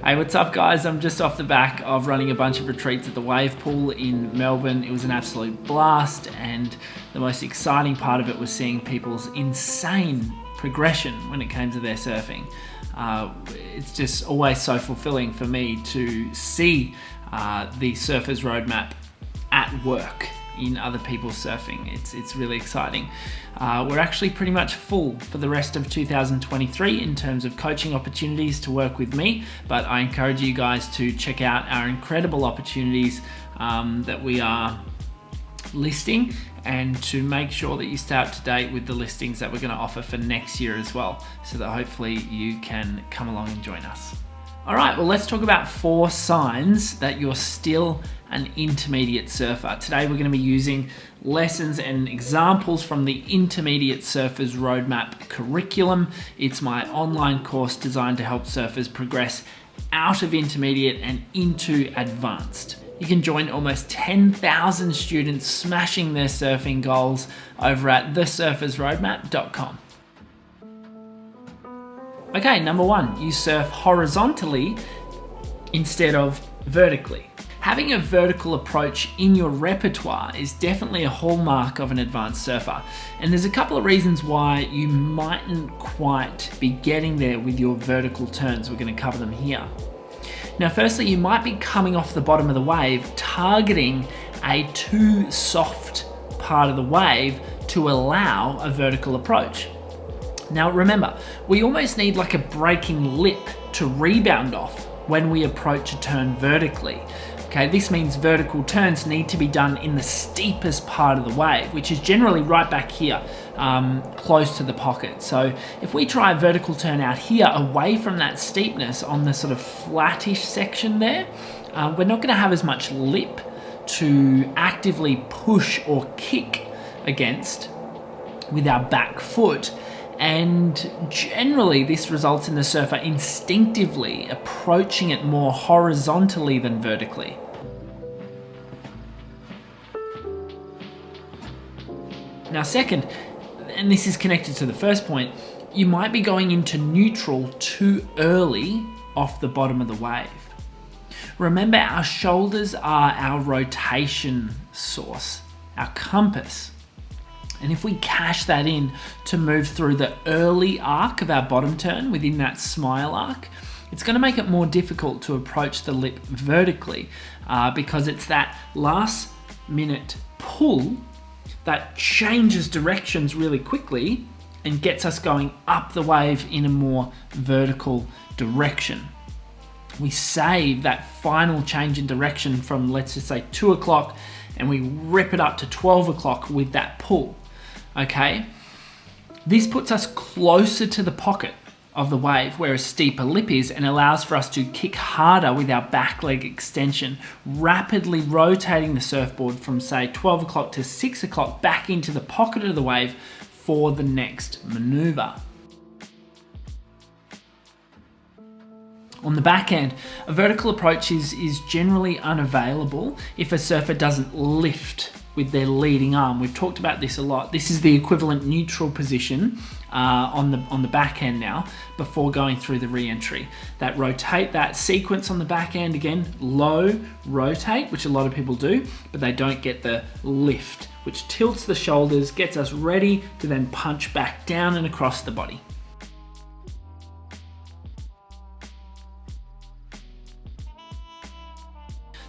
Hey, what's up guys? I'm just off the back of running a bunch of retreats at the wave pool in Melbourne. It was an absolute blast, and the most exciting part of it was seeing people's insane progression when it came to their surfing. It's just always so fulfilling for me to see the surfer's roadmap at work in other people's surfing. It's really exciting. We're actually pretty much full for the rest of 2023 in terms of coaching opportunities to work with me, but I encourage you guys to check out our incredible opportunities that we are listing, and to make sure that you stay up to date with the listings that we're going to offer for next year as well, so that hopefully you can come along and join us. All right, well, let's talk about 4 signs that you're still an intermediate surfer. Today we're going to be using lessons and examples from the Intermediate Surfers Roadmap curriculum. It's my online course designed to help surfers progress out of intermediate and into advanced. You can join almost 10,000 students smashing their surfing goals over at thesurfersroadmap.com. Okay, number 1, you surf horizontally instead of vertically. Having a vertical approach in your repertoire is definitely a hallmark of an advanced surfer, and there's a couple of reasons why you mightn't quite be getting there with your vertical turns. We're going to cover them here. Now, firstly, you might be coming off the bottom of the wave, targeting a too soft part of the wave to allow a vertical approach. Now remember, we almost need like a breaking lip to rebound off when we approach a turn vertically. Okay, this means vertical turns need to be done in the steepest part of the wave, which is generally right back here, close to the pocket. So if we try a vertical turn out here, away from that steepness on the sort of flattish section there, we're not going to have as much lip to actively push or kick against with our back foot. And generally this results in the surfer instinctively approaching it more horizontally than vertically. Now second, and this is connected to the first point, you might be going into neutral too early off the bottom of the wave. Remember, our shoulders are our rotation source, our compass. And if we cash that in to move through the early arc of our bottom turn within that smile arc, it's going to make it more difficult to approach the lip vertically because it's that last minute pull that changes directions really quickly and gets us going up the wave in a more vertical direction. We save that final change in direction from, let's just say, 2 o'clock, and we rip it up to 12 o'clock with that pull. Okay, this puts us closer to the pocket of the wave where a steeper lip is, and allows for us to kick harder with our back leg extension, rapidly rotating the surfboard from, say, 12 o'clock to 6 o'clock back into the pocket of the wave for the next maneuver. On the back end, a vertical approach is generally unavailable if a surfer doesn't lift with their leading arm. We've talked about this a lot. This is the equivalent neutral position on the back end now, before going through the re-entry. That sequence on the back end, again, low rotate, which a lot of people do, but they don't get the lift, which tilts the shoulders, gets us ready to then punch back down and across the body.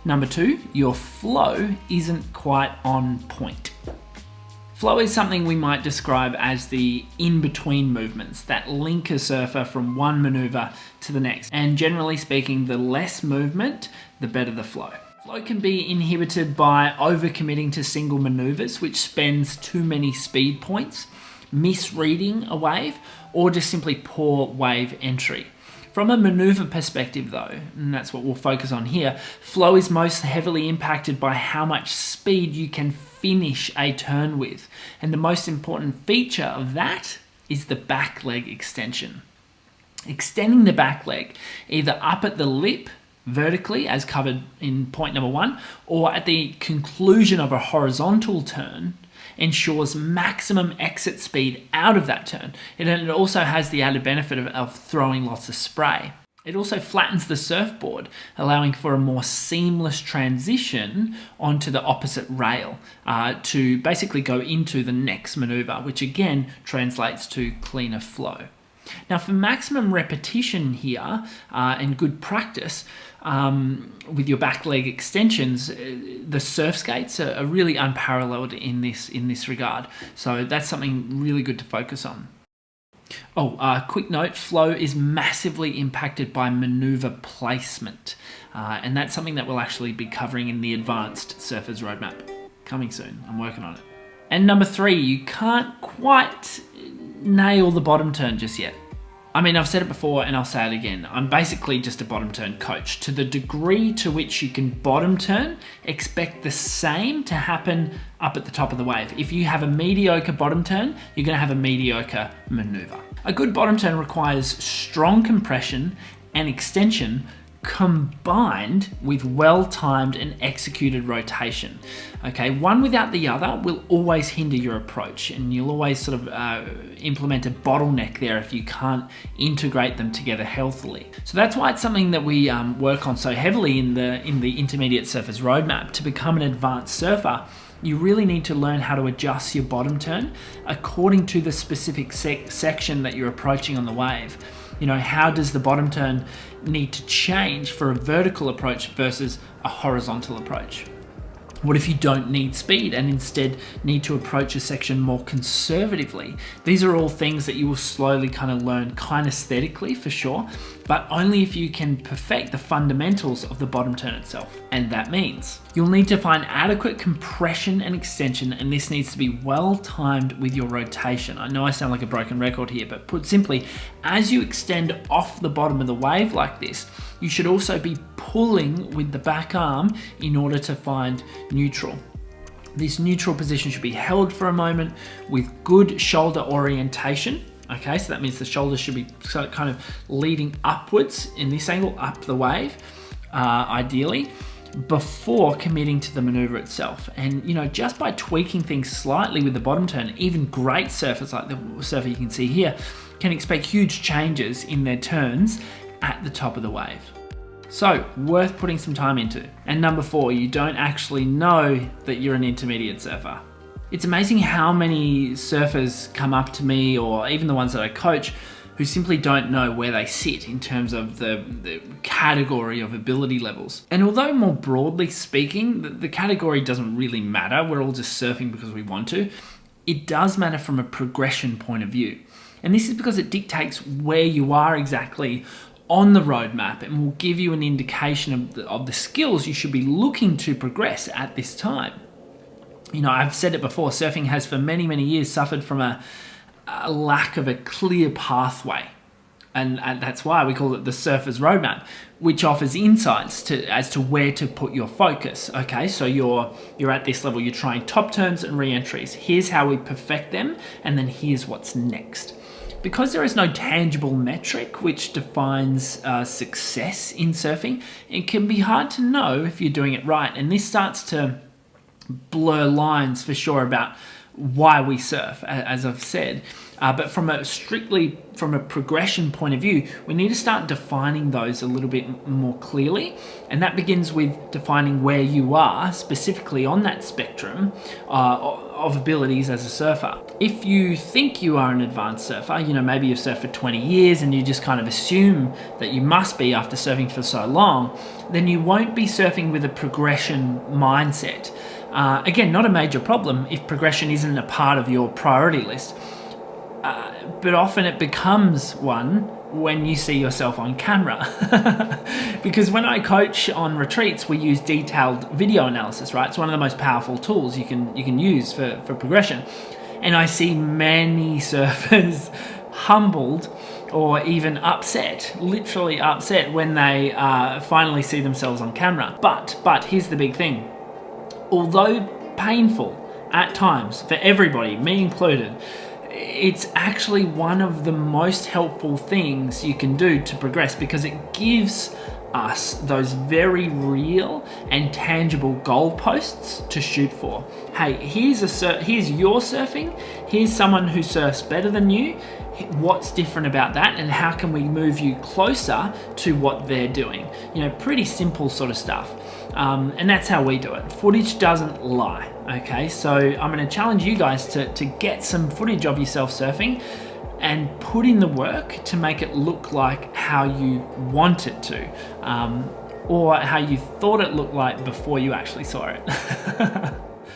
Number 2, your flow isn't quite on point. Flow is something we might describe as the in-between movements that link a surfer from one maneuver to the next. And generally speaking, the less movement, the better the flow. Flow can be inhibited by overcommitting to single maneuvers, which spends too many speed points, misreading a wave, or just simply poor wave entry. From a maneuver perspective though, and that's what we'll focus on here, flow is most heavily impacted by how much speed you can finish a turn with. And the most important feature of that is the back leg extension. Extending the back leg, either up at the lip vertically, as covered in point number 1, or at the conclusion of a horizontal turn, ensures maximum exit speed out of that turn. And it also has the added benefit of throwing lots of spray. It also flattens the surfboard, allowing for a more seamless transition onto the opposite rail to basically go into the next maneuver, which again translates to cleaner flow. Now, for maximum repetition here and good practice with your back leg extensions, the surf skates are really unparalleled in this regard. So that's something really good to focus on. Oh, quick note, flow is massively impacted by maneuver placement. And that's something that we'll actually be covering in the advanced surfers roadmap. Coming soon, I'm working on it. And number 3, you can't quite nail the bottom turn just yet. I mean, I've said it before and I'll say it again. I'm basically just a bottom turn coach. To the degree to which you can bottom turn, expect the same to happen up at the top of the wave. If you have a mediocre bottom turn, you're gonna have a mediocre maneuver. A good bottom turn requires strong compression and extension combined with well-timed and executed rotation. Okay, one without the other will always hinder your approach, and you'll always sort of implement a bottleneck there if you can't integrate them together healthily. So that's why it's something that we work on so heavily in the intermediate surfers roadmap. To become an advanced surfer, you really need to learn how to adjust your bottom turn according to the specific section that you're approaching on the wave. You know, how does the bottom turn need to change for a vertical approach versus a horizontal approach? What if you don't need speed and instead need to approach a section more conservatively? These are all things that you will slowly kind of learn kinesthetically for sure, but only if you can perfect the fundamentals of the bottom turn itself. And that means you'll need to find adequate compression and extension, and this needs to be well timed with your rotation. I know I sound like a broken record here, but put simply, as you extend off the bottom of the wave like this, you should also be pulling with the back arm in order to find neutral. This neutral position should be held for a moment with good shoulder orientation. Okay, so that means the shoulders should be kind of leading upwards in this angle, up the wave, ideally, before committing to the maneuver itself. And you know, just by tweaking things slightly with the bottom turn, even great surfers like the surfer you can see here can expect huge changes in their turns at the top of the wave. So, worth putting some time into. And number 4, you don't actually know that you're an intermediate surfer. It's amazing how many surfers come up to me, or even the ones that I coach, who simply don't know where they sit in terms of the category of ability levels. And although more broadly speaking, the category doesn't really matter, we're all just surfing because we want to, it does matter from a progression point of view. And this is because it dictates where you are exactly on the roadmap and will give you an indication of the skills you should be looking to progress at this time. You know, I've said it before, surfing has for many, many years suffered from a lack of a clear pathway. And that's why we call it the surfer's roadmap, which offers insights as to where to put your focus. Okay, so you're at this level, you're trying top turns and re-entries. Here's how we perfect them, and then here's what's next. Because there is no tangible metric which defines success in surfing, it can be hard to know if you're doing it right. And this starts to blur lines for sure about why we surf, as I've said. But strictly from a progression point of view, we need to start defining those a little bit more clearly. And that begins with defining where you are specifically on that spectrum of abilities as a surfer. If you think you are an advanced surfer, you know, maybe you've surfed for 20 years and you just kind of assume that you must be after surfing for so long, then you won't be surfing with a progression mindset. Again, not a major problem if progression isn't a part of your priority list. But often it becomes one when you see yourself on camera. Because when I coach on retreats, we use detailed video analysis, right? It's one of the most powerful tools you can use for progression. And I see many surfers humbled or even upset, literally upset, when they finally see themselves on camera. But here's the big thing. Although painful at times for everybody, me included, it's actually one of the most helpful things you can do to progress, because it gives us those very real and tangible goalposts to shoot for. Hey, here's your surfing, here's someone who surfs better than you, what's different about that and how can we move you closer to what they're doing. You know, pretty simple sort of stuff. And that's how we do it. Footage doesn't lie, okay? So I'm gonna challenge you guys to get some footage of yourself surfing and put in the work to make it look like how you want it to, or how you thought it looked like before you actually saw it.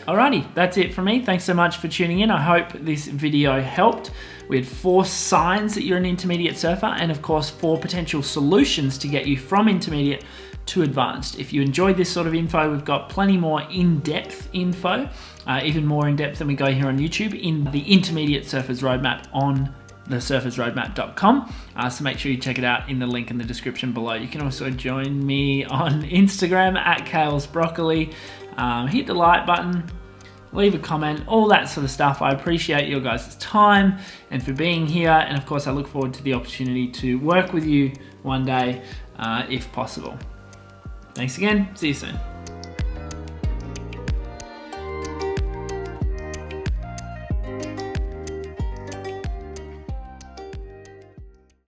Alrighty, that's it from me. Thanks so much for tuning in. I hope this video helped. We had 4 signs that you're an intermediate surfer, and of course 4 potential solutions to get you from intermediate to advanced. If you enjoyed this sort of info, we've got plenty more in-depth info, even more in-depth than we go here on YouTube, in the Intermediate Surfers Roadmap on thesurfersroadmap.com. So make sure you check it out in the link in the description below. You can also join me on Instagram at KalesBroccoli. Hit the like button, leave a comment, all that sort of stuff. I appreciate your guys' time and for being here. And of course, I look forward to the opportunity to work with you one day, if possible. Thanks again. See you soon.